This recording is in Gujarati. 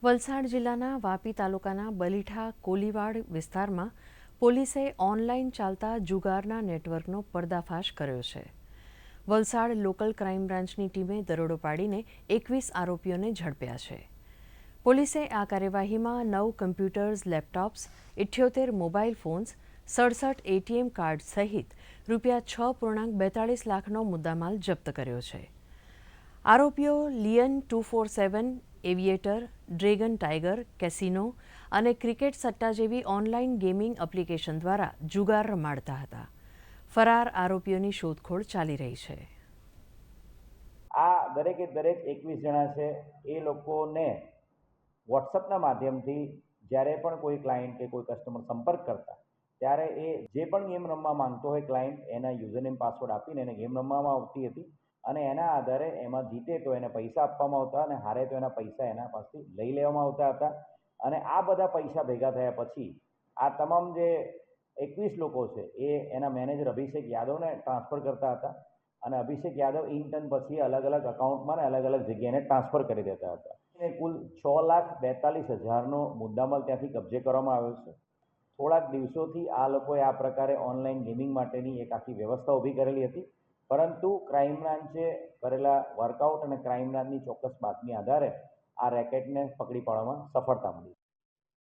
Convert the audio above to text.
વલસાડ જિલ્લાના વાપી તાલુકાના બલીઠા કોલીવાડ વિસ્તારમાં પોલીસે ઓનલાઈન ચાલતા જુગારના નેટવર્કનો પર્દાફાશ કર્યો છે. વલસાડ લોકલ ક્રાઇમ બ્રાન્ચની ટીમે દરોડો પાડીને 21 આરોપીઓને ઝડપ્યા છે. પોલીસે આ કાર્યવાહીમાં 9 computers, laptops, 78 mobile phones, 67 ATM card સહિત ₹6.42 લાખનો મુદ્દામાલ જપ્ત કર્યો છે. આરોપીઓ લિયન 247, એવિએટર, ડ્રેગન ટાઈગર, કેસિનો અને ક્રિકેટ સટ્ટા જેવી ઓનલાઈન ગેમિંગ એપ્લિકેશન દ્વારા જુગાર રમાડતા હતા. ફરાર આરોપીઓની શોધખોળ ચાલી રહી છે. આ દરેકે દરેક 21 જણા છે એ લોકોને વોટ્સઅપના માધ્યમથી જ્યારે પણ કોઈ ક્લાયન્ટ કે કોઈ કસ્ટમર સંપર્ક કરતા ત્યારે એ જે પણ ગેમ રમવા માંગતો હોય ક્લાયન્ટ એના યુઝરનેમ પાસવર્ડ આપીને એને ગેમ રમવામાં આવતી હતી અને એના આધારે એમાં જીતે તો એને પૈસા આપવામાં આવતા અને હારે તો એના પૈસા એના પાસેથી લઈ લેવામાં આવતા હતા. અને આ બધા પૈસા ભેગા થયા પછી આ તમામ જે 21 લોકો છે એ એના મેનેજર અભિષેક યાદવને ટ્રાન્સફર કરતા હતા અને અભિષેક યાદવ ઇન ટર્ન પછી અલગ અલગ અકાઉન્ટમાં ને અલગ અલગ જગ્યાએ ટ્રાન્સફર કરી દેતા હતા. કુલ 6,42,000નો મુદ્દામાલ ત્યાંથી કબજે કરવામાં આવ્યો છે. થોડાક દિવસોથી આ લોકોએ આ પ્રકારે ઓનલાઈન ગેમિંગ માટેની એક આખી વ્યવસ્થા ઊભી કરેલી હતી, પરંતુ ક્રાઇમ બ્રાન્ચે કરેલા વર્કઆઉટ અને ક્રાઇમ બ્રાન્ચની ચોક્કસ બાતમી આધારે આ રેકેટને પકડી પાડવામાં સફળતા મળી.